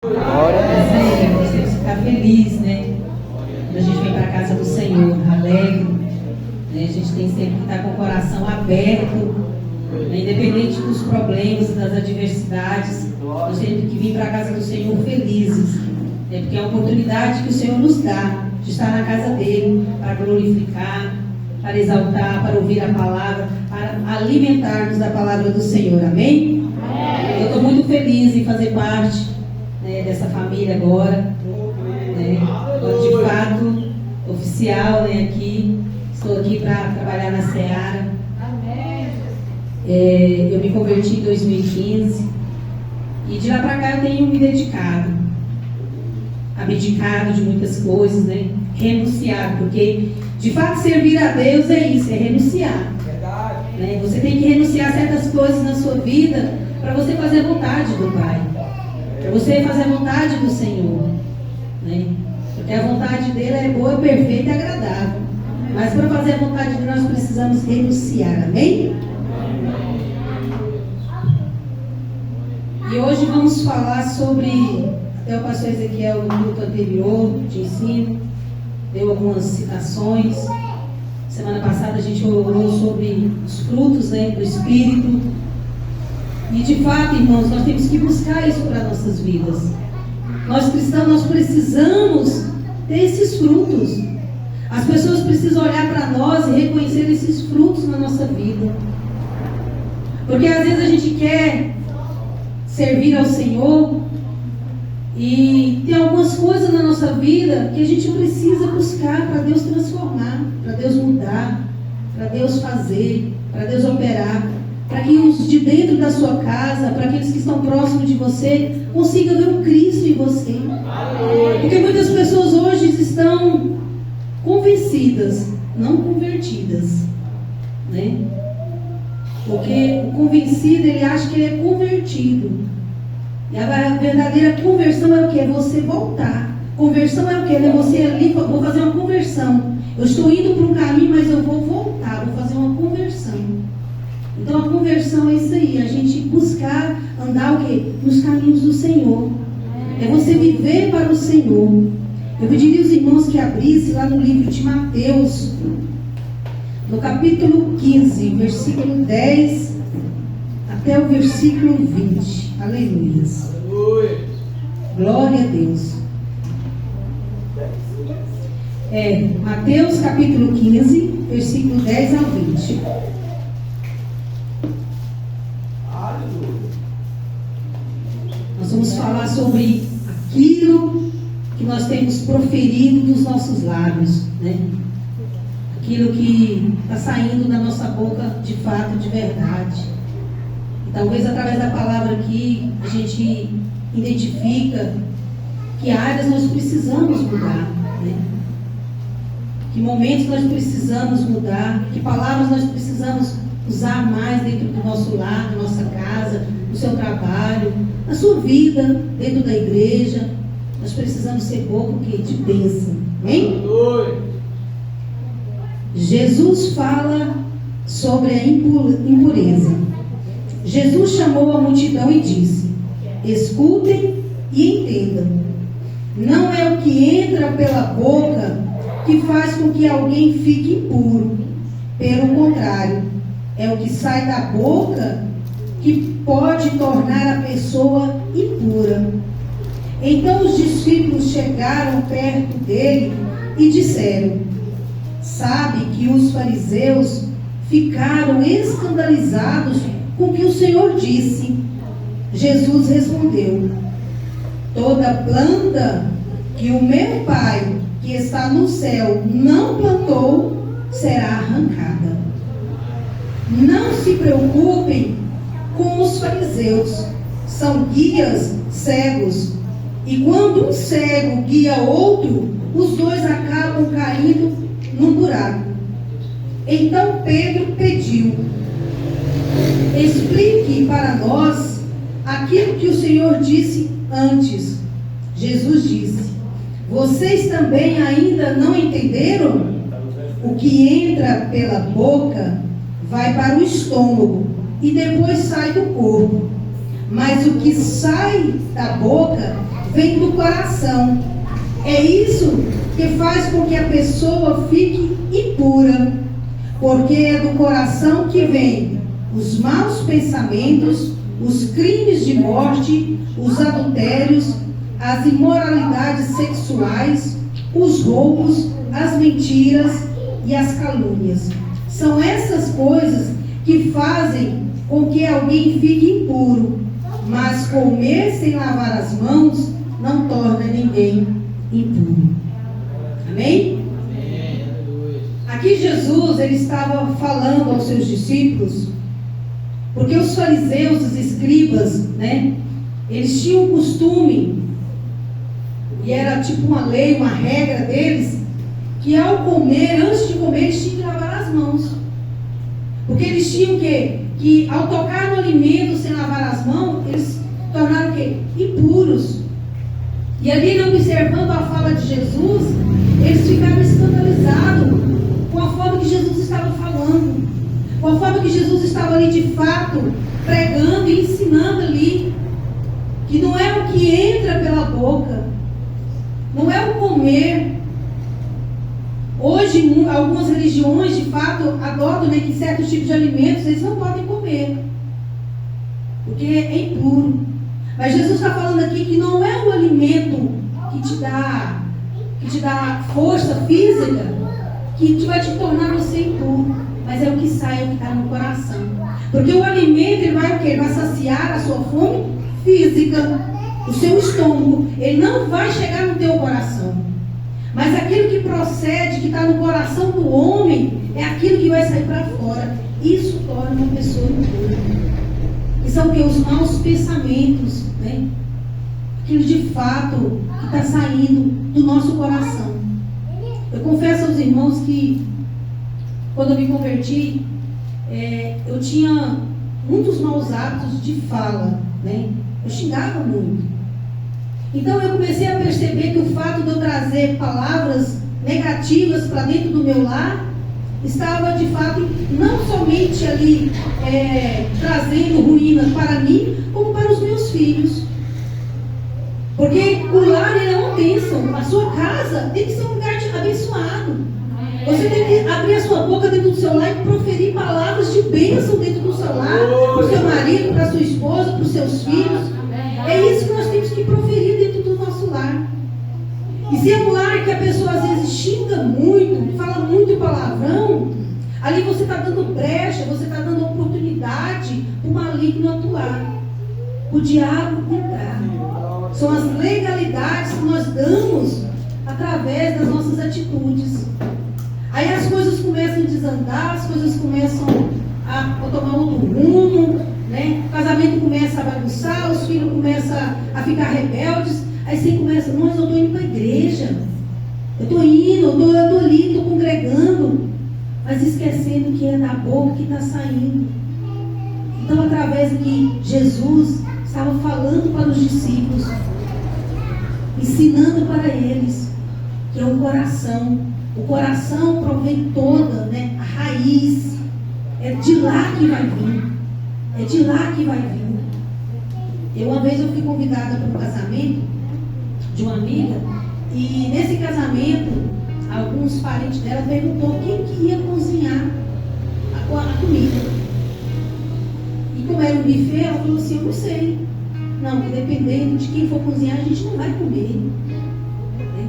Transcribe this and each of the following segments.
Senhor, nós temos que ficar felizes, né? Quando a gente vem para a casa do Senhor, alegre, né? A gente tem sempre que estar com o coração aberto, né? Independente dos problemas, das adversidades, nós temos que vir para a casa do Senhor felizes, né? Porque é a oportunidade que o Senhor nos dá de estar na casa dele, para glorificar, para exaltar, para ouvir a palavra, para alimentar-nos da palavra do Senhor, amém? Eu estou muito feliz em fazer parte, né, dessa família agora, né, de fato, oficial, né, aqui, estou aqui para trabalhar na Seara. Eu me converti em 2015 e de lá para cá eu tenho me dedicado, abdicado de muitas coisas, né, renunciado, porque de fato servir a Deus é isso, é renunciar. Né? Você tem que renunciar a certas coisas na sua vida para você fazer a vontade do Pai, para você fazer a vontade do Senhor, né? Porque a vontade dele é boa, perfeita e agradável. Mas para fazer a vontade dele nós precisamos renunciar, amém? E hoje vamos falar sobre, até o pastor Ezequiel no culto anterior de ensino deu algumas citações. Semana passada a gente orou sobre os frutos, né, do Espírito. E de fato, irmãos, nós temos que buscar isso para nossas vidas. Nós cristãos, nós precisamos ter esses frutos. As pessoas precisam olhar para nós e reconhecer esses frutos na nossa vida. Porque às vezes a gente quer servir ao Senhor e tem algumas coisas na nossa vida que a gente precisa buscar para Deus transformar, para Deus mudar, para Deus fazer, para Deus operar, para que os de dentro da sua casa, para aqueles que estão próximos de você, consigam ver o Cristo em você. Porque muitas pessoas hoje estão convencidas, não convertidas, né? Porque o convencido, ele acha que ele é convertido. E a verdadeira conversão é o que? É você voltar. Conversão é o que? É você ali, vou fazer uma conversão. Eu estou indo para um caminho, mas eu vou voltar, vou fazer uma conversão. Então a conversão é isso aí, a gente buscar andar o quê? Nos caminhos do Senhor. É você viver para o Senhor. Eu pediria aos irmãos que abrissem lá no livro de Mateus, no capítulo 15, versículo 10 até o versículo 20. Aleluia. Glória a Deus. Mateus capítulo 15, versículo 10 ao 20. Nós vamos falar sobre aquilo que nós temos proferido dos nossos lábios, né? Aquilo que está saindo da nossa boca de fato, de verdade. E talvez através da palavra aqui a gente identifica que áreas nós precisamos mudar, né? Que momentos nós precisamos mudar, que palavras nós precisamos usar mais dentro do nosso lar, da nossa casa, no seu trabalho, na sua vida, dentro da igreja. Nós precisamos ser boca de bênção, amém? Jesus fala sobre a impureza. Jesus chamou a multidão e disse: escutem e entendam. Não é o que entra pela boca que faz com que alguém fique impuro. Pelo contrário, é o que sai da boca que pode tornar a pessoa impura. Então os discípulos chegaram perto dele e disseram: sabe que os fariseus ficaram escandalizados com o que o Senhor disse. Jesus respondeu: toda planta que o meu Pai que está no céu não plantou será arrancada. Não se preocupem com os fariseus, são guias cegos, e quando um cego guia outro, os dois acabam caindo num buraco. Então Pedro pediu: explique para nós aquilo que o Senhor disse antes. Jesus disse: vocês também ainda não entenderam? O que entra pela boca vai para o estômago e depois sai do corpo. Mas o que sai da boca vem do coração. É isso que faz com que a pessoa fique impura, porque é do coração que vem os maus pensamentos, os crimes de morte, os adultérios, as imoralidades sexuais, os roubos, as mentiras e as calúnias. São essas coisas que fazem com que alguém fique impuro, mas comer sem lavar as mãos não torna ninguém impuro. Amém? Aqui Jesus, ele estava falando aos seus discípulos, porque os fariseus, os escribas, né, eles tinham um costume, e era tipo uma lei, uma regra deles, que ao comer, antes de comer, eles tinham que lavar as mãos. Porque eles tinham que ao tocar no alimento sem lavar as mãos, eles tornaram o quê? Impuros. E ali, observando a fala de Jesus, eles ficaram escandalizados com a forma que Jesus estava falando, com a forma que Jesus estava ali de fato pregando e ensinando ali, que não é o que entra pela boca, não é o comer. Hoje, algumas religiões de fato adotam, né, que certos tipos de alimentos eles não podem comer, porque é impuro. Mas Jesus está falando aqui que não é o alimento que te dá força física, que vai te tornar você impuro, mas é o que sai, é o que está no coração. Porque o alimento, ele vai o quê? Ele vai saciar a sua fome física, o seu estômago. Ele não vai chegar no teu coração. Mas aquilo que procede, que está no coração do homem, é aquilo que vai sair para fora. Isso torna uma pessoa impura. E são os maus pensamentos, né? Aquilo de fato que está saindo do nosso coração. Eu confesso aos irmãos que quando eu me converti, eu tinha muitos maus hábitos de fala, né? Eu xingava muito. Então eu comecei a perceber que o fato de eu trazer palavras negativas para dentro do meu lar estava de fato não somente ali trazendo ruína para mim, como para os meus filhos. Porque o lar é uma bênção. A sua casa tem que ser um lugar abençoado. Você tem que abrir a sua boca dentro do seu lar e proferir palavras de bênção dentro do seu lar, para o seu marido, para a sua esposa, para os seus filhos. É isso que nós temos que proferir dentro do nosso lar. E se é um lar que a pessoa às vezes xinga muito, fala muito palavrão, ali você está dando brecha, você está dando oportunidade para o maligno atuar, o diabo entrar. São as legalidades que nós damos através das nossas atitudes. Aí as coisas começam a desandar, as coisas começam a tomar outro rumo, né? O casamento começa a bagunçar, os filhos começam a ficar rebeldes. Aí você começa, nossa, eu estou indo para a igreja, eu estou indo, eu estou ali, estou congregando, mas esquecendo que é da boca que está saindo. Então, através do que Jesus estava falando para os discípulos, ensinando para eles, que é o coração. O coração provém toda, né, a raiz. É de lá que vai vir. É de lá que vai vir. Uma vez eu fui convidada para um casamento de uma amiga, e nesse casamento, alguns parentes dela perguntou quem que ia cozinhar a comida. E como era um buffet, ela falou assim, eu não sei. Não, que dependendo de quem for cozinhar, a gente não vai comer. Né?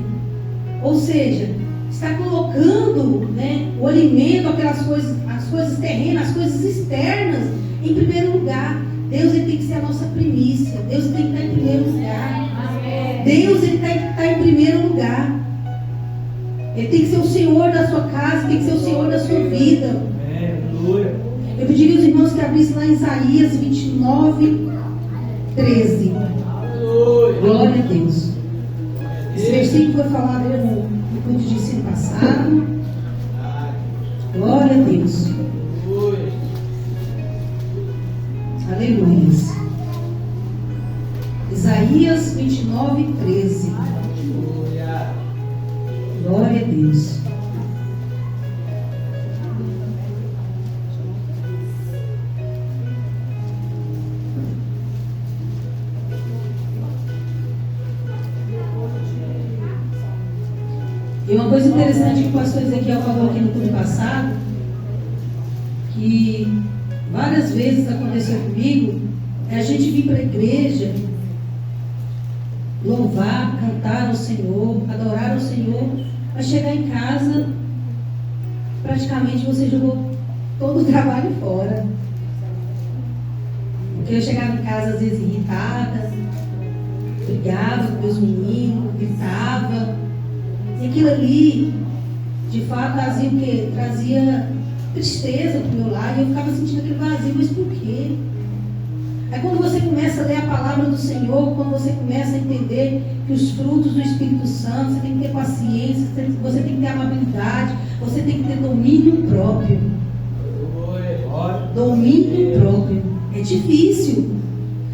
Ou seja, está colocando, né, o alimento, aquelas coisas, as coisas terrenas, as coisas externas, em primeiro lugar. Deus, ele tem que ser a nossa primícia. Deus tem que estar em primeiro lugar. Deus, ele tem que estar em primeiro lugar. Ele tem que ser o Senhor da sua casa, tem que ser o Senhor da sua vida. Eu pediria aos irmãos que abrissem lá em Isaías 29, 13. Glória a Deus. Esse versículo foi falado no culto de ensino passado. Glória a Deus. Aleluia. Isaías 29, 13. Glória a Deus. E uma coisa interessante que o pastor Ezequiel falou aqui no culto passado, que várias vezes aconteceu comigo, é a gente vir para a igreja, louvar, cantar ao Senhor, adorar ao Senhor, mas chegar em casa, praticamente você jogou todo o trabalho fora. Porque eu chegava em casa às vezes irritada, brigava com meus meninos, gritava. E aquilo ali, de fato, trazia o quê? Trazia tristeza para o meu lar. E eu ficava sentindo aquele vazio, mas por quê? É quando você começa a ler a palavra do Senhor, quando você começa a entender que os frutos do Espírito Santo, você tem que ter paciência, você tem que ter amabilidade, você tem que ter domínio próprio. Domínio próprio. É difícil.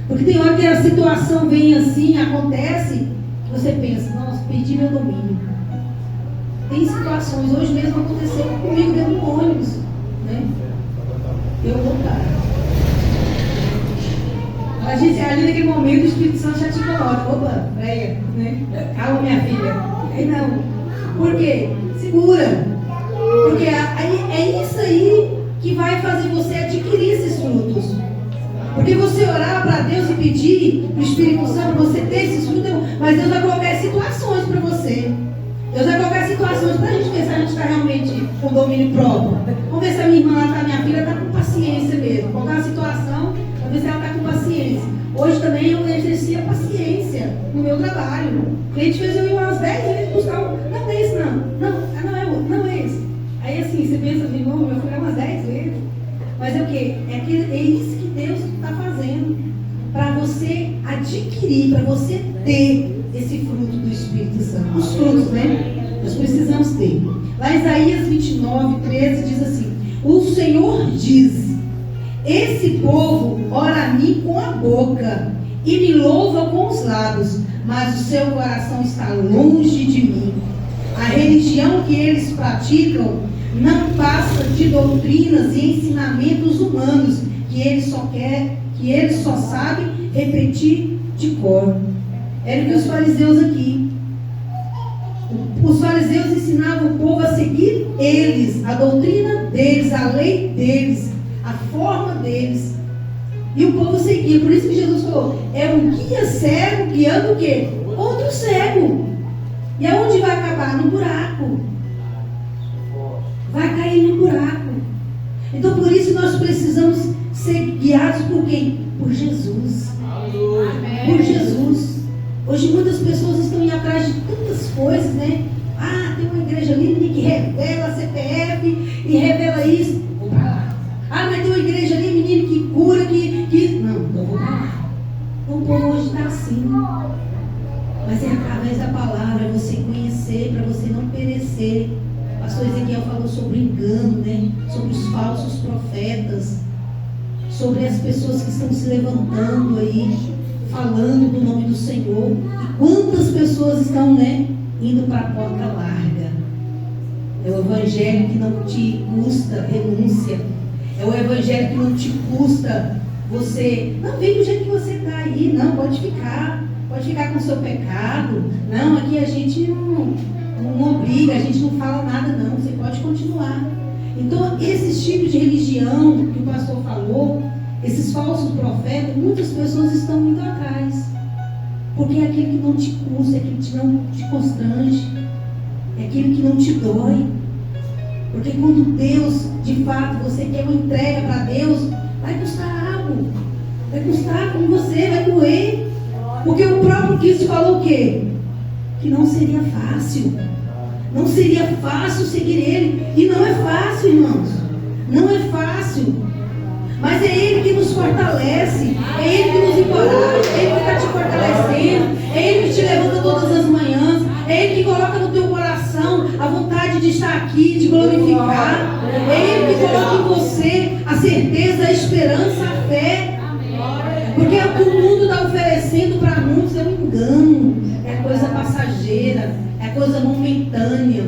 Porque tem hora que a situação vem assim, acontece, que você pensa, nossa, perdi meu domínio. Tem situações, hoje mesmo aconteceu comigo dentro do ônibus, né? Eu vou parar. A gente, ali naquele momento, o Espírito Santo já te coloca, opa, freia, né? Calma, minha filha. Aí não. Por quê? Segura. Porque é isso aí que vai fazer você adquirir esses frutos. Porque você orar para Deus e pedir para o Espírito Santo, você ter esses frutos, mas Deus vai colocar situações para você. Deus vai colocar situações para a gente ver se a gente está realmente com domínio próprio. Vamos ver se a minha irmã lá, minha filha, está com paciência mesmo. Colocar uma situação, para ver se ela está com paciência. Hoje também eu exerci a paciência no meu trabalho. O cliente fez eu ir umas 10 vezes buscar um. Não é esse, não. Não é outro, não é esse. Aí assim, você pensa assim, irmão, eu fui umas 10 vezes. Mas é o quê? É isso que Deus está fazendo. Para você adquirir, para você ter esse fruto do Espírito Santo. Os frutos, né? Nós precisamos ter. Lá em Isaías 29, 13 diz assim: o Senhor diz: esse povo ora a mim com a boca e me louva com os lábios, mas o seu coração está longe de mim. A religião que eles praticam não passa de doutrinas e ensinamentos humanos que eles só sabem repetir de cor. Era o que os fariseus aqui. Os fariseus ensinavam o povo a seguir eles, a doutrina deles, a lei deles, a forma deles. E o povo seguia. Por isso que Jesus falou: é um guia cego guiando o quê? Outro cego. E aonde vai acabar? No buraco. Vai cair no buraco. Então por isso nós precisamos ser guiados por quem? Por Jesus. Por Jesus. Hoje muitas pessoas estão indo atrás de tantas coisas, né? Ah, tem uma igreja ali que revela CPF e revela isso. Vou para lá. Ah, mas tem uma igreja ali, menino, que cura, que... Não, eu vou para lá. O povo hoje está assim. Mas é através da palavra, é você conhecer, para você não perecer. O pastor Ezequiel falou sobre o engano, né? Sobre os falsos profetas, sobre as pessoas que estão se levantando aí, falando do nome do Senhor. E quantas pessoas estão, né, indo para a porta larga. É o evangelho que não te custa renúncia. É o evangelho que não te custa você. Não, vem do jeito que você está aí. Não, pode ficar. Pode ficar com o seu pecado. Não, aqui a gente não obriga, a gente não fala nada, não. Você pode continuar. Então, esses tipos de religião que o pastor falou, esses falsos profetas, muitas pessoas estão indo atrás. Porque é aquilo que não te custa, é aquilo que não te constrange, é aquilo que não te dói. Porque quando Deus, de fato, você quer uma entrega para Deus, vai custar algo. Vai custar com você, vai doer. Porque o próprio Cristo falou o quê? Que não seria fácil. Não seria fácil seguir Ele. E não é fácil, irmãos. Não é fácil. Mas é Ele que nos fortalece. É Ele que nos encoraja. É Ele que está te fortalecendo. É Ele que te levanta todas as manhãs. É Ele que coloca no teu coração a vontade de estar aqui, de glorificar. É Ele que coloca em você a certeza, a esperança, a fé. Porque o que o mundo está oferecendo para muitos é um engano. É coisa passageira. É coisa momentânea.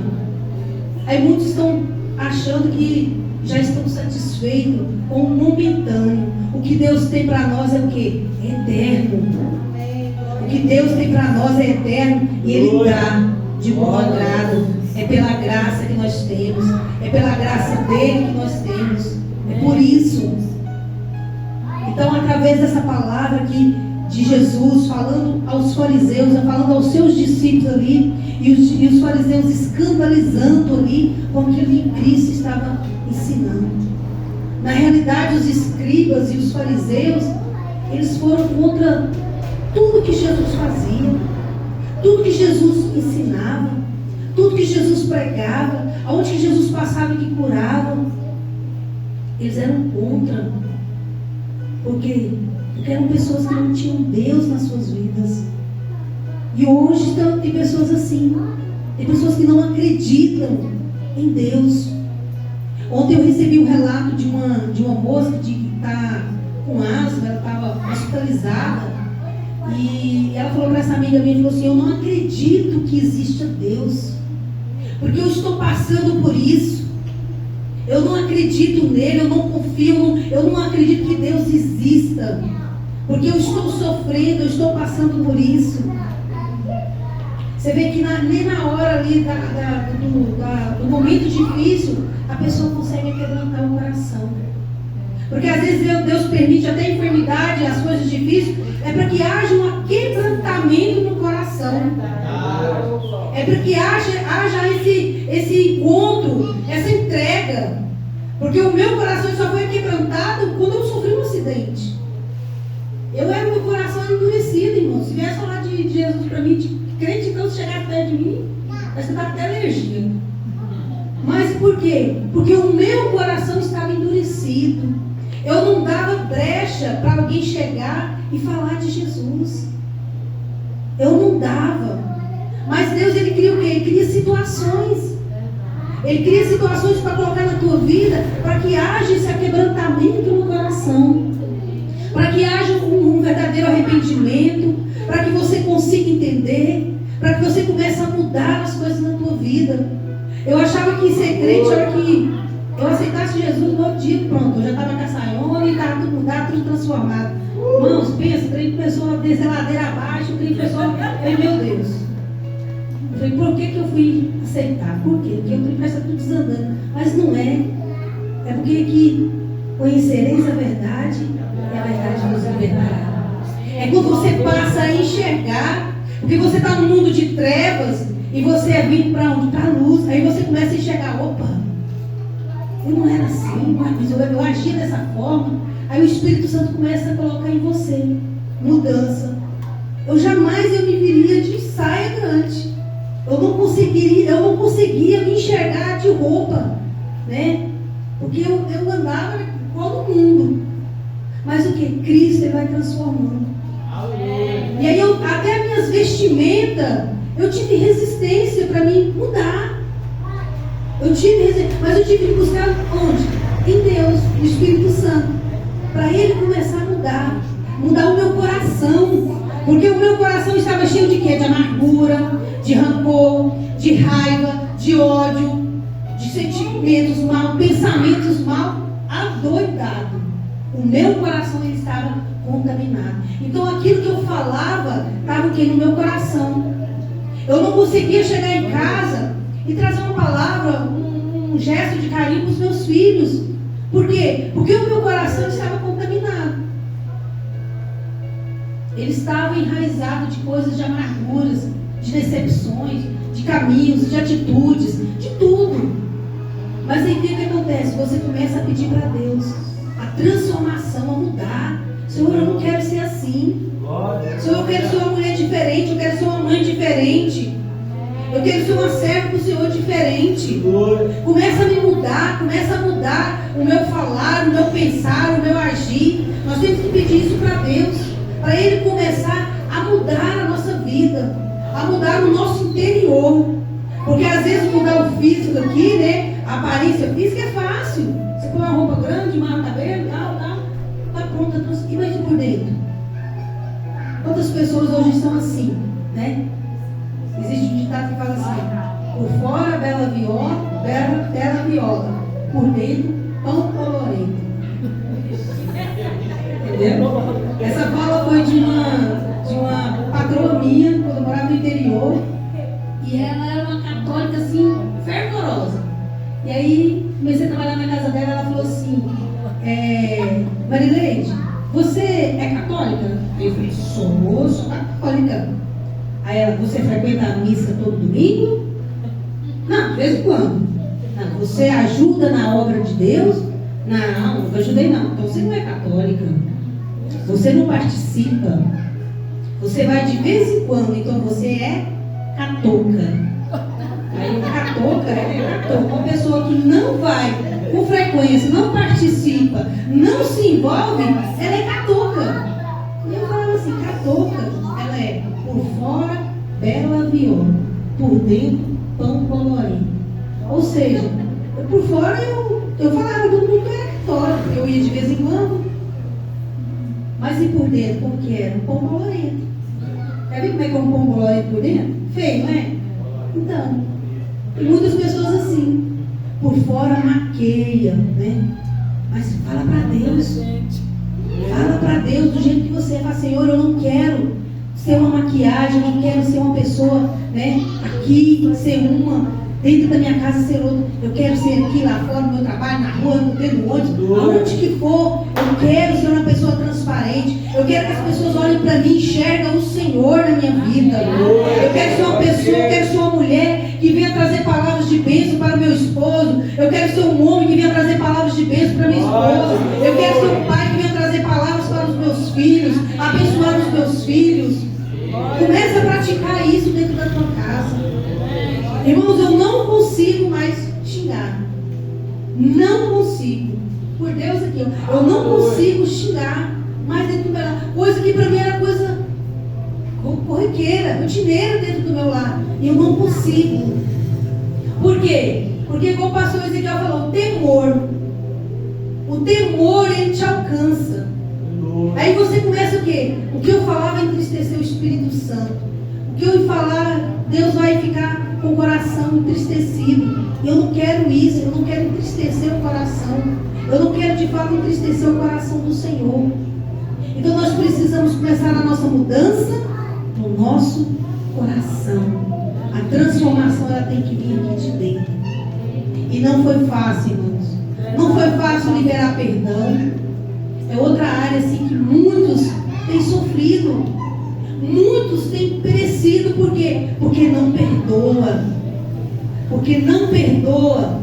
Aí muitos estão achando que já estão satisfeitos com o momentâneo. O que Deus tem para nós é o quê? É eterno. O que Deus tem para nós é eterno. E Ele dá de bom agrado. É pela graça que nós temos. É pela graça dele que nós temos. É por isso. Então, através dessa palavra aqui de Jesus, falando aos fariseus, falando aos seus discípulos ali, e os fariseus escandalizando ali com aquilo que Cristo estava ensinando. Na realidade, os escribas e os fariseus, eles foram contra tudo que Jesus fazia, tudo que Jesus ensinava, tudo que Jesus pregava, aonde que Jesus passava e que curava. Eles eram contra. Por quê? Porque eram pessoas que não tinham Deus nas suas vidas. E hoje tem pessoas assim. Tem pessoas que não acreditam em Deus. Ontem eu recebi um relato de uma moça que está com asma, ela estava hospitalizada. E ela falou para essa amiga minha, falou assim: eu não acredito que exista Deus. Porque eu estou passando por isso. Eu não acredito nele, eu não confio, eu não acredito que Deus exista. Porque eu estou sofrendo, eu estou passando por isso. Você vê que nem na hora ali do momento difícil, a pessoa consegue quebrantar o coração. Porque às vezes Deus permite até a enfermidade, as coisas difíceis, é para que haja um quebrantamento no coração. É para que haja esse encontro, essa entrega. Porque o meu coração só foi quebrantado quando eu sofri um acidente. Eu era meu coração endurecido, irmão. Se viesse falar de Jesus para mim, de crente, então, se chegar perto de mim, vai ser até alergia. Mas por quê? Porque o meu coração estava endurecido. Eu não dava brecha para alguém chegar e falar de Jesus. Eu não dava. Mas Deus, Ele cria o quê? Ele cria situações. Ele cria situações para colocar na tua vida, para que haja esse quebrantamento no coração. Para que haja um verdadeiro arrependimento, para que você consiga entender, para que você comece a mudar as coisas na tua vida. Eu achava que ser crente era que eu aceitasse Jesus no outro dia, pronto, eu já estava com a saiona e estava tudo mudado, tudo transformado. Irmãos, pensa, o trem começou a descer ladeira abaixo, o trem começou a... meu Deus. Eu falei, por que eu fui aceitar? Por quê? Porque o trem parece tudo desandando. Mas não é. É porque que conhecereis a verdade e a verdade nos libertará. É quando você passa a enxergar, porque você está no mundo de trevas e você é vindo para onde? Para a luz. Aí você começa a enxergar, opa, eu não era assim, mas eu agia dessa forma. Aí o Espírito Santo começa a colocar em você mudança. Eu jamais me viria de saia grande. Eu não conseguia me enxergar de roupa, né? Porque eu andava igual no mundo. Mas o que? Cristo, Ele vai transformando. E aí até as minhas vestimentas, eu tive resistência para mim mudar. Mas eu tive que buscar onde? Em Deus, no Espírito Santo, para Ele começar a mudar o meu coração. Porque o meu coração estava cheio de quê? De amargura, de rancor, de raiva, de ódio, de sentimentos maus, pensamentos maus, adoidado. O meu coração ele estava contaminado. Então aquilo que eu falava estava o quê? No meu coração. Eu não conseguia chegar em casa e trazer uma palavra, um gesto de carinho para os meus filhos. Por quê? Porque o meu coração estava contaminado. Ele estava enraizado de coisas, de amarguras, de decepções, de caminhos, de atitudes, de tudo. Mas aí o que acontece? Você começa a pedir para Deus a transformação, a mudar. Senhor, eu não quero ser assim. Senhor, eu quero ser uma mulher diferente, eu quero ser uma mãe diferente. Eu quero ser uma serva do Senhor diferente. Começa a me mudar, começa a mudar o meu falar, o meu pensar, o meu agir. Nós temos que pedir isso para Deus. Para Ele começar a mudar a nossa vida, a mudar o nosso interior. Porque às vezes mudar o físico aqui, né? A aparência física é fácil. Você põe uma roupa grande, amarra o cabelo, tal, tá pronta. E mais por dentro? Quantas pessoas hoje estão assim, né? Existe um ditado que fala assim: por fora bela viola, por dentro pão colorido. Entendeu? Essa fala foi de uma patroa minha, quando eu morava no interior. E ela era uma católica assim, fervorosa. E aí comecei a trabalhar na casa dela. Ela falou assim: Marileide, você é católica? Aí eu falei: sou católica. Aí ela: você frequenta a missa todo domingo? Não, de vez em quando. Não, você ajuda na obra de Deus? Não, nunca ajudei não. Então você não é católica. Você não participa. Você vai de vez em quando, então você é catoca. Aí catoca é catoca. Uma pessoa que não vai com frequência, não participa, não se envolve, ela é catoca. E eu falava assim: catoca, ela é por fora bela viola, por dentro pão colorido. Ou seja, por fora eu falava, todo mundo era católico, eu ia de vez em quando, mas e por dentro, como que era? Um pão colorido. Quer ver como é que é um pão colorido por dentro? Feio, não é? Então, tem muitas pessoas assim, por fora maqueia, né? Mas fala para Deus. Fala para Deus do jeito que você é. Fala: Senhor, eu não quero ser uma maquiagem, eu não quero ser uma pessoa, né? Aqui, ser uma, dentro da minha casa ser outra. Eu quero ser aqui, lá fora, no meu trabalho, na rua, no treino, aonde que for. Eu quero ser uma pessoa transparente. Eu quero que as pessoas olhem para mim e enxergam o Senhor na minha vida. Eu quero ser uma pessoa, eu quero ser uma mulher que venha trazer palavras de bênção para o meu esposo. Eu quero ser um homem que venha trazer palavras de bênção para minha esposa. Eu quero ser um pai que venha trazer palavras para os meus filhos, abençoar os meus filhos. Começa a praticar isso dentro da tua casa. Irmãos, eu não consigo mais xingar. Não consigo. Por Deus aqui, eu não consigo xingar mais dentro do meu lar. Coisa que para mim era coisa corriqueira, rotineira dentro do meu lar. E eu não consigo. Por quê? Porque, como o pastor Ezequiel falou, o temor ele te alcança. Aí você começa o quê? O que eu falava entristecer o Espírito Santo. O que eu falar, Deus vai ficar com o coração entristecido. Eu não quero isso, eu não quero entristecer o coração. Eu não quero de fato entristecer o coração do Senhor. Então nós precisamos começar a nossa mudança no nosso coração. A transformação ela tem que vir aqui de dentro. E não foi fácil, irmãos. Não foi fácil liberar perdão. É outra área assim que muitos têm sofrido. Muitos têm perecido. Por quê? Porque não perdoa. Porque não perdoa.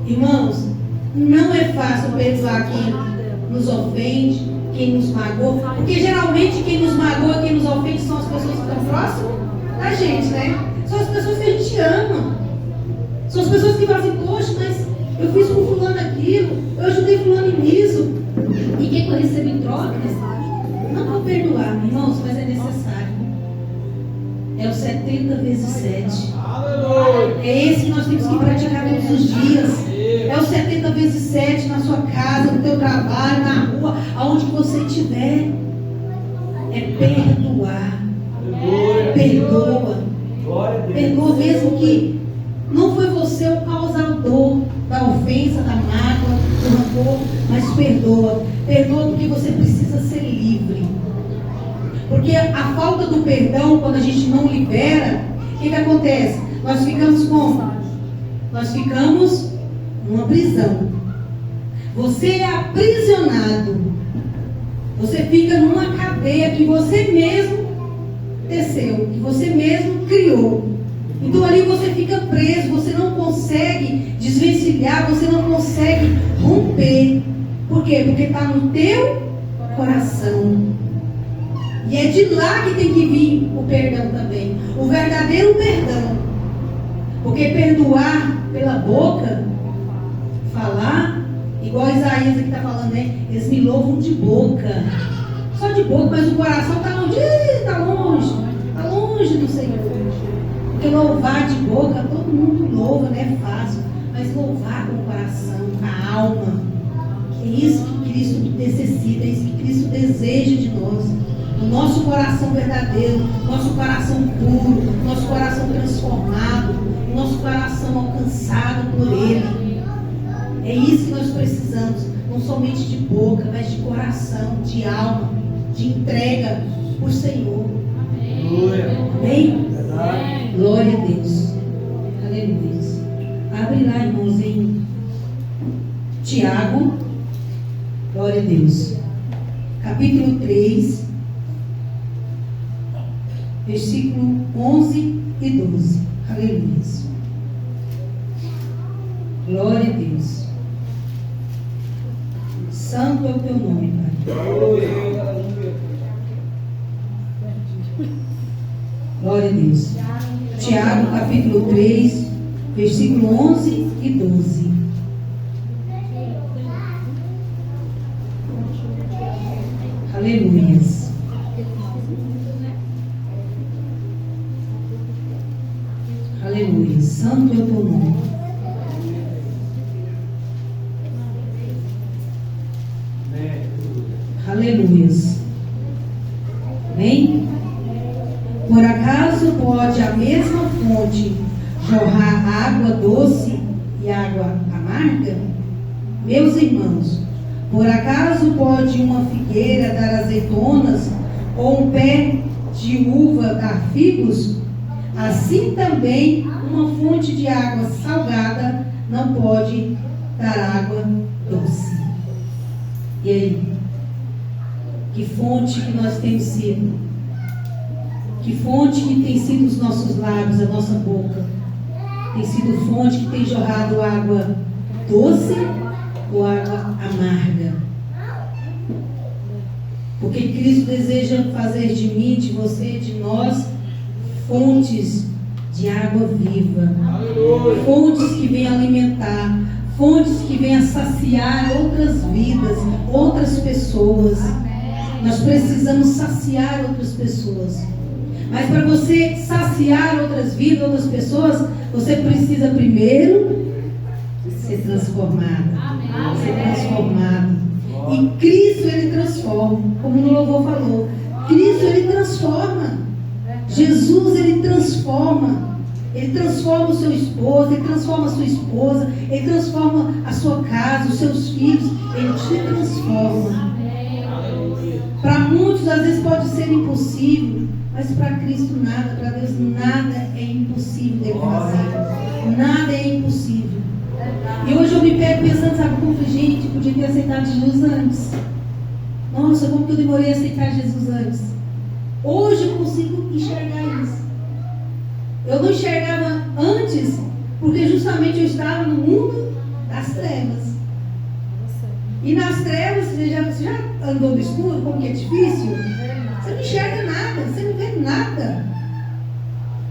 Irmãos, não é fácil perdoar quem nos ofende, quem nos magoa. Porque geralmente quem nos magoa, quem nos ofende são as pessoas que estão próximas da gente, né? São as pessoas que a gente ama. São as pessoas que fazem: poxa, mas eu fiz com fulano aquilo, eu ajudei fulano nisso. E quem eu recebo em troca? Não vou perdoar, irmãos, mas é necessário. É o 70 vezes 7. É esse que nós temos que praticar todos os dias. É o 70 vezes 7 na sua casa, no teu trabalho, na rua, aonde você estiver. É perdoar. Perdoa. Perdoa mesmo que não foi você o causador da ofensa, da mágoa, do rancor, mas perdoa. Perdoa porque você precisa ser livre. Porque a falta do perdão, quando a gente não libera, o que acontece? Nós ficamos como? Nós ficamos numa prisão. Você é aprisionado. Você fica numa cadeia que você mesmo teceu, que você mesmo criou. Então ali você fica preso, você não consegue desvencilhar, você não consegue romper. Por quê? Porque está no teu coração. E é de lá que tem que vir o perdão também. O verdadeiro perdão. Porque perdoar pela boca, falar, igual Isaías aqui está falando, né? Eles me louvam de boca. Só de boca, mas o coração está longe. Está longe. Está longe do Senhor. Porque louvar de boca, todo mundo louva, né? É fácil. Mas louvar com o coração, com a alma. É isso que Cristo necessita, é isso que Cristo deseja de nós. O nosso coração verdadeiro, nosso coração puro, nosso coração transformado, nosso coração alcançado por Ele. É isso que nós precisamos, não somente de boca, mas de coração, de alma, de entrega por Senhor. Amém? Amém? Glória a Deus. Aleluia. Abre lá, irmãos, em Tiago. Glória a Deus. Capítulo 3, versículo 11 e 12. Aleluia. Glória a Deus. Santo é o teu nome, Pai. Glória a Deus. Tiago, capítulo 3, versículo 11 e 12. Aleluias. Aleluia. Santo é o teu nome. Aleluias. Amém? Por acaso pode a mesma fonte jorrar água doce e água amarga? Meus irmãos, por acaso pode uma figueira dar azeitonas ou um pé de uva dar figos? Assim também uma fonte de água salgada não pode dar água doce. E aí? Que fonte que nós temos sido? Que fonte que tem sido os nossos lábios, a nossa boca? Tem sido fonte que tem jorrado água doce ou água amarga? Porque Cristo deseja fazer de mim, de você, de nós, fontes de água viva. Fontes que venham alimentar, fontes que venham saciar outras vidas, outras pessoas. Nós precisamos saciar outras pessoas. Mas para você saciar outras vidas, outras pessoas, você precisa primeiro ser transformado. Ser transformado. E Cristo, Ele transforma. Como no louvor falou. Cristo, Ele transforma. Jesus, Ele transforma. Ele transforma o seu esposo, Ele transforma a sua esposa, Ele transforma a sua casa, os seus filhos. Ele te transforma. Para muitos, às vezes, pode ser impossível. Mas para Cristo nada, para Deus nada é impossível dele fazer. Nada é impossível. E hoje eu me pego pensando, sabe como que gente podia ter aceitado Jesus antes? Nossa, como que eu demorei a aceitar Jesus antes? Hoje eu consigo enxergar isso. Eu não enxergava antes, porque justamente eu estava no mundo das trevas. E nas trevas, você já andou no escuro, como que é difícil? Você não enxerga nada, você não vê nada.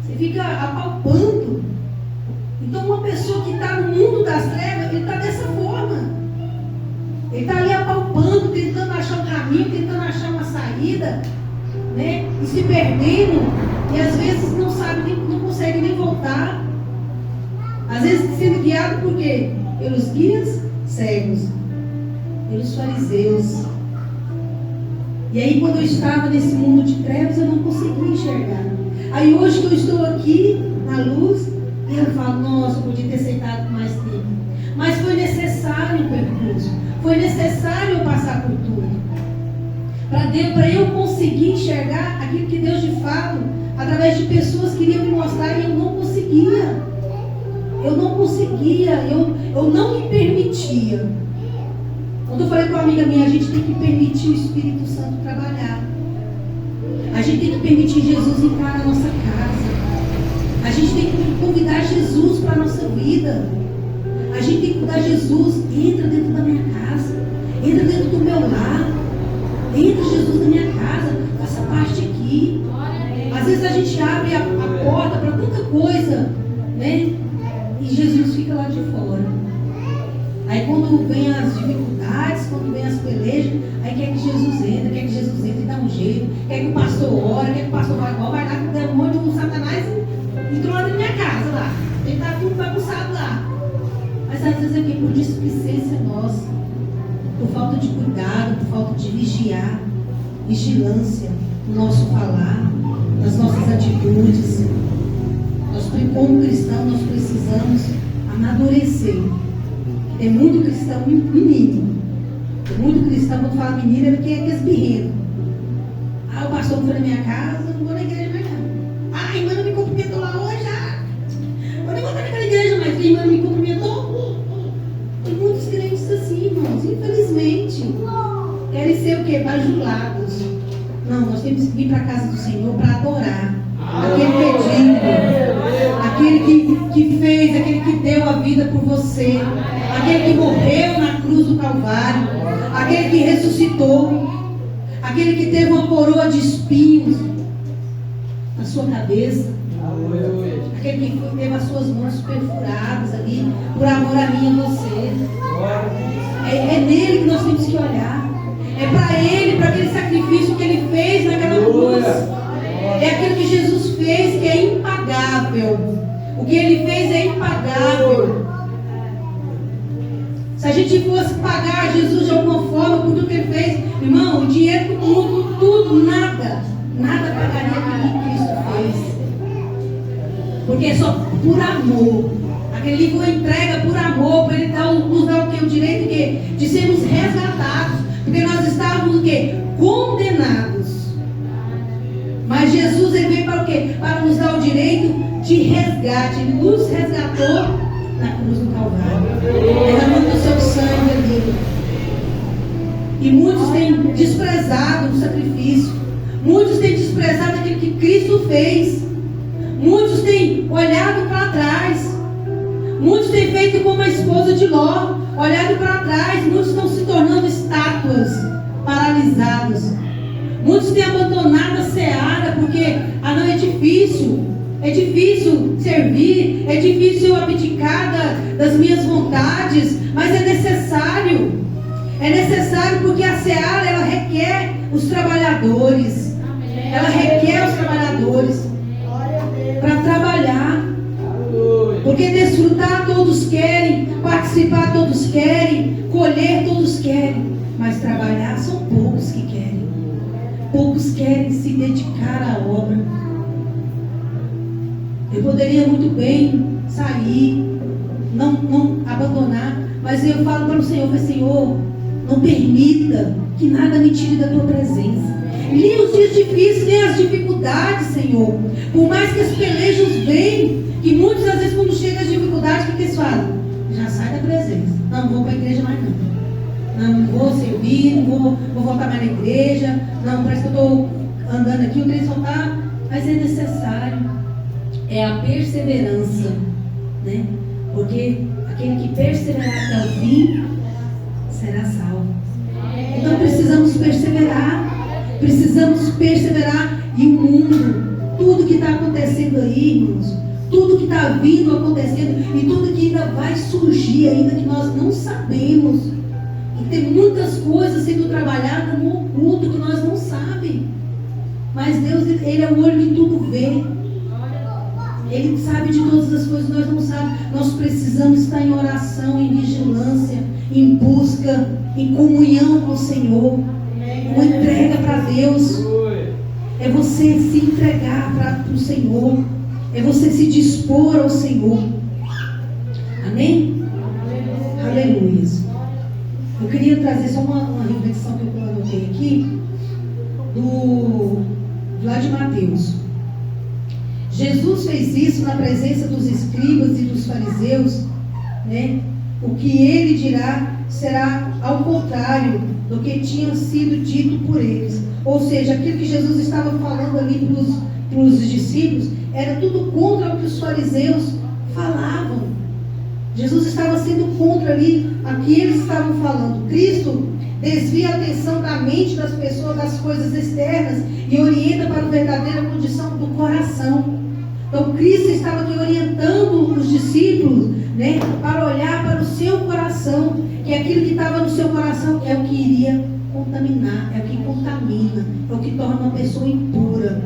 Você fica apalpando. Então uma pessoa que está no mundo das trevas, ele está dessa forma. Ele está ali apalpando, tentando achar um caminho, tentando achar uma saída, né? E se perdendo. E às vezes não sabe, não consegue nem voltar. Às vezes sendo guiado por quê? Pelos guias cegos, pelos fariseus. E aí quando eu estava nesse mundo de trevas, eu não conseguia enxergar. Aí hoje que eu estou aqui na luz, eu falo, nossa, eu podia ter aceitado por mais tempo. Mas foi necessário o percurso. Foi necessário eu passar por tudo. Para eu conseguir enxergar aquilo que Deus de fato, através de pessoas queriam me mostrar, e eu não conseguia. Eu não conseguia, eu não me permitia. Quando eu falei com uma amiga minha, a gente tem que permitir o Espírito Santo trabalhar. A gente tem que permitir Jesus entrar na nossa casa. A gente tem que convidar Jesus para a nossa vida. A gente tem que convidar Jesus, entra dentro da minha casa, entra dentro do meu lar, entra Jesus na minha casa, faça parte aqui. Às vezes a gente abre a porta para tanta coisa, né? E Jesus fica lá de fora. Aí quando vem as dificuldades, quando vem as pelejas, aí quer que Jesus entre e dá um jeito, quer que o pastor ore, quer que o pastor vai lá com o demônio, o Satanás entrou lá na minha casa lá. Ele está tudo bagunçado lá. Mas às vezes é que por displicência nossa, por falta de cuidado, por falta de vigilância no nosso falar, nas nossas atitudes. Nós, como cristão, nós precisamos amadurecer. Tem muito cristão menino. Tem muito cristão, quando fala menino, é porque é esbirrento. Ah, o pastor foi na minha casa, eu não vou na igreja mais não. Ah, a irmã não me cumprimentou lá hoje. bajulados. Não, nós temos que vir para a casa do Senhor para adorar. Aquele que é digno, aquele que fez, aquele que deu a vida por você, aquele que morreu na cruz do Calvário, aquele que ressuscitou, aquele que teve uma coroa de espinhos na sua cabeça, aquele que teve as suas mãos perfuradas ali, por amor a mim e a você. É nele que nós temos que olhar. É para ele, para aquele sacrifício que ele fez naquela cruz. É aquilo que Jesus fez que é impagável. O que ele fez é impagável. Se a gente fosse pagar Jesus de alguma forma por tudo que ele fez, irmão, o dinheiro do mundo, tudo, nada pagaria aquilo que Cristo fez. Porque é só por amor. Aquele livro foi entrega por amor, para ele nos dar o quê? O direito de quê? De sermos resgatados. Porque nós estávamos o quê? Condenados. Mas Jesus, ele veio para o quê? Para nos dar o direito de resgate. Ele nos resgatou na cruz do Calvário, derramando o seu sangue ali. E muitos têm desprezado o sacrifício. Muitos têm desprezado aquilo que Cristo fez. Muitos têm olhado para trás. Muitos têm feito como a esposa de Ló, olhado para trás. Muitos estão se tornando estátuas paralisadas. Muitos têm abandonado a seara porque não é difícil. É difícil servir, é difícil eu abdicar das minhas vontades, mas é necessário. É necessário porque a seara, ela requer os trabalhadores. Ela requer os trabalhadores para trabalhar. Porque desfrutar todos querem, participar todos querem, colher todos querem, mas trabalhar são poucos que querem. Poucos querem se dedicar à obra. Eu poderia muito bem sair, não abandonar, mas eu falo para o Senhor, Senhor, não permita que nada me tire da tua presença. Nem os dias difíceis, nem as dificuldades, Senhor. Por mais que as pelejas venham, que muitas às vezes quando chega as dificuldades, o que eles falam? Já sai da presença. Não vou para a igreja mais não. Não vou servir, não vou voltar mais na igreja. Não, parece que eu estou andando aqui, o trem só está. Mas é necessário. É a perseverança, né? Porque aquele que perseverar até o fim será salvo. Então precisamos perseverar. Precisamos perseverar. E o mundo, tudo que está acontecendo aí, irmãos, tudo que está vindo acontecendo e tudo que ainda vai surgir, ainda que nós não sabemos. E tem muitas coisas sendo trabalhadas no oculto que nós não sabemos. Mas Deus, Ele é o olho que tudo vê. Ele sabe de todas as coisas, nós não sabemos. Nós precisamos estar em oração, em vigilância, em busca, em comunhão com o Senhor. Uma entrega para Deus. É você se entregar para o Senhor. É você se dispor ao Senhor. Amém? Aleluia. Eu queria trazer só uma reflexão que eu anotei aqui. Lá de Mateus. Jesus fez isso na presença dos escribas e dos fariseus, né? O que ele dirá será ao contrário do que tinha sido dito por eles. Ou seja, aquilo que Jesus estava falando ali para os discípulos era tudo contra o que os fariseus falavam. Jesus estava sendo contra ali a que eles estavam falando. Cristo desvia a atenção da mente das pessoas das coisas externas e orienta para a verdadeira condição do coração. Então Cristo estava aqui orientando os discípulos, né, para olhar para o seu coração, que aquilo que estava no seu coração é o que iria contaminar, é o que contamina, é o que torna uma pessoa impura.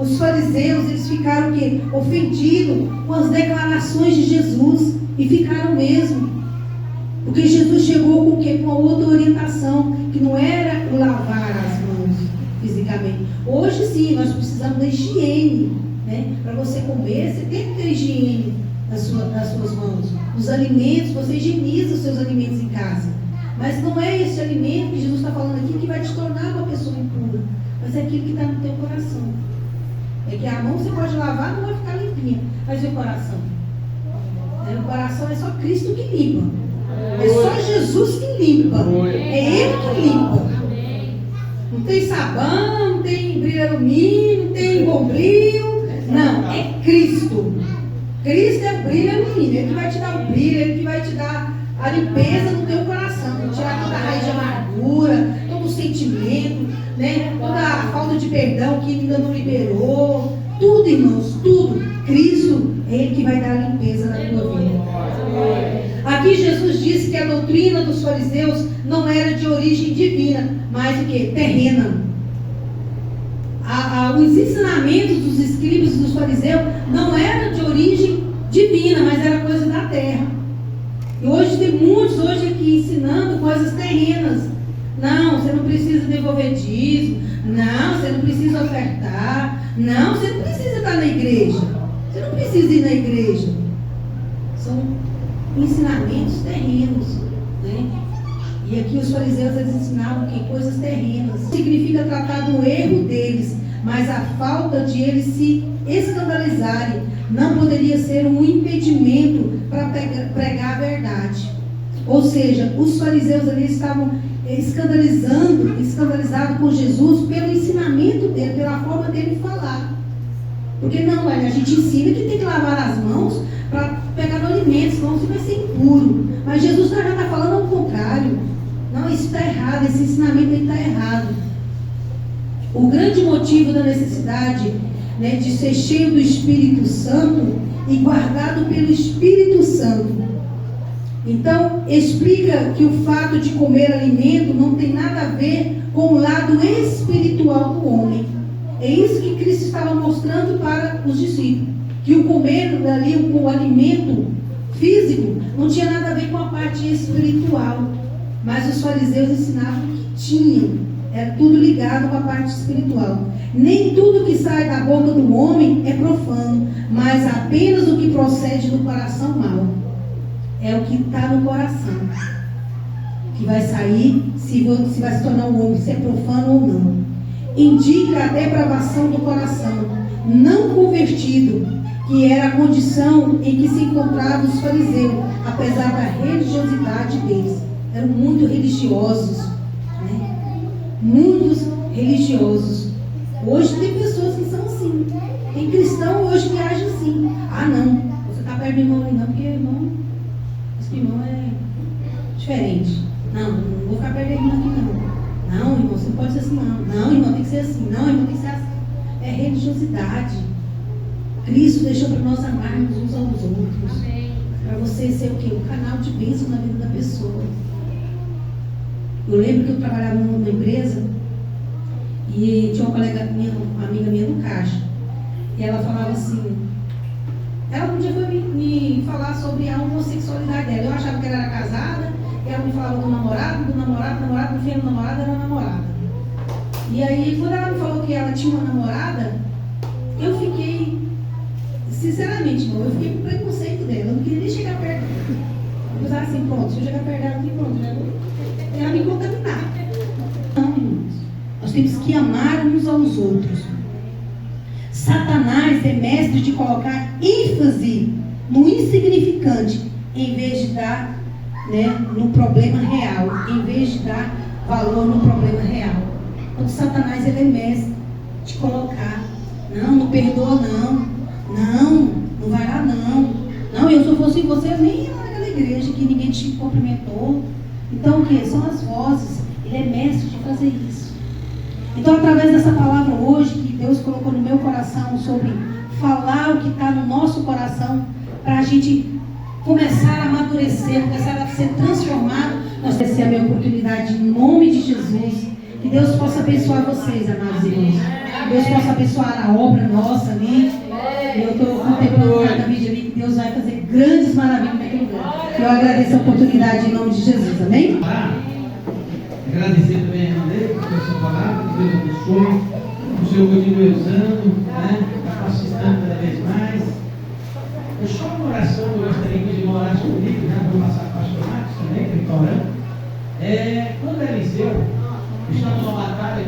Os fariseus, eles ficaram o quê? Ofendidos com as declarações de Jesus, e ficaram mesmo. Porque Jesus chegou com o quê? Com uma outra orientação, que não era o lavar as mãos fisicamente. Hoje sim, nós precisamos da higiene, né? Para você comer, você tem que ter higiene das suas mãos. Os alimentos, você higieniza os seus alimentos em casa. Mas não é esse alimento que Jesus está falando aqui que vai te tornar uma pessoa impura, mas é aquilo que está no teu coração. É que a mão você pode lavar, não vai ficar limpinha, mas e o coração? O coração é só Cristo que limpa. É só Jesus que limpa. É Ele que limpa. Não tem sabão, não tem brilho alumínio, não tem bombril. Não, é Cristo. Cristo é o brilho alumínio. Ele que vai te dar o brilho, Ele que vai te dar a limpeza no teu coração. Tirar toda a raiz de amargura, todo o sentimento, né? Toda a falta de perdão que ainda não liberou. Tudo, irmãos, tudo. Cristo é Ele que vai dar a limpeza na tua vida. Aqui Jesus disse que a doutrina dos fariseus não era de origem divina, mas o que? Terrena. Os ensinamentos dos escribas e dos fariseus não eram de origem divina, mas era coisa da terra. E hoje tem muitos aqui ensinando coisas terrenas. Não, você não precisa devolver dízimo. Não, você não precisa ofertar. Não, você não precisa estar na igreja. Você não precisa ir na igreja. São ensinamentos terrenos, né? E aqui os fariseus eles ensinavam que coisas terrenas. Significa tratar do erro deles, mas a falta de eles se escandalizarem não poderia ser um impedimento para pregar a verdade. Ou seja, os fariseus ali estavam escandalizados com Jesus pelo ensinamento dele, pela forma dele falar. Porque não, a gente ensina que tem que lavar as mãos para pegar no alimento, senão você vai ser impuro. Mas Jesus já está falando ao contrário. Não, isso está errado, esse ensinamento está errado. O grande motivo da necessidade, né, de ser cheio do Espírito Santo e guardado pelo Espírito Santo. Então, explica que o fato de comer alimento não tem nada a ver com o lado espiritual do homem. É isso que Cristo estava mostrando para os discípulos. Que o comer ali, o alimento físico, não tinha nada a ver com a parte espiritual. Mas os fariseus ensinavam que tinha. Era tudo ligado com a parte espiritual. Nem tudo que sai da boca do homem é profano, mas apenas o que procede do coração mau. É o que está no coração que vai sair, se vai se tornar um homem, se é profano ou não. Indica a depravação do coração não convertido, que era a condição em que se encontravam os fariseus, apesar da religiosidade deles. Eram muito religiosos, né? Muitos religiosos. Hoje tem pessoas que são assim. Tem cristão hoje que age assim. Ah, não, você está perto do irmão ali não, porque irmão, esse irmão é diferente. Não vou ficar perto do irmão aqui não. Não, irmão, você não pode ser assim não. Não, irmão, tem que ser assim. Não, irmão, tem que ser assim. É religiosidade. Cristo deixou para nós amarmos uns aos outros. Para você ser o quê? Um canal de bênção na vida da pessoa. Eu lembro que eu trabalhava numa empresa e tinha uma colega minha, uma amiga minha do caixa. E ela falava assim, ela um dia foi me falar sobre a homossexualidade dela. Eu achava que ela era casada, e ela me falava do namorado, no fim do namorado era namorada. E aí, quando ela me falou que ela tinha uma namorada, eu fiquei, sinceramente, eu fiquei com preconceito dela. Eu não queria nem chegar perto dela. Eu pensava assim, pronto, se eu chegar perto dela, pronto, ela me contaminar. Não, irmãos. Nós temos que amar uns aos outros. Satanás é mestre de colocar ênfase no insignificante, em vez de dar, né, no problema real, em vez de dar valor no problema real. Então, Satanás ele é mestre de colocar, não perdoa não vai lá não, eu se eu fosse você, eu nem ia naquela igreja que ninguém te cumprimentou. Então o que? São as vozes. Ele é mestre de fazer isso. Então, através dessa palavra hoje que Deus colocou no meu coração sobre falar o que está no nosso coração, para a gente começar a amadurecer, começar a ser transformado, nós temos a minha oportunidade em nome de Jesus. Que Deus possa abençoar vocês, amados irmãos. Que Deus possa abençoar a obra nossa ali. Eu estou contemplando cada vídeo ali que Deus vai fazer grandes maravilhas naquele lugar. Eu agradeço a oportunidade em nome de Jesus, amém? Agradecer também a irmã dele por essa palavra, que Deus abençoe. O Senhor continue usando, né? Capacitando cada vez mais. Eu só uma oração, eu gostaria que ele orasse comigo, né? Vou passar para o pastor Marcos também, que ele está orando. Quando Eliseu estava numa batalha,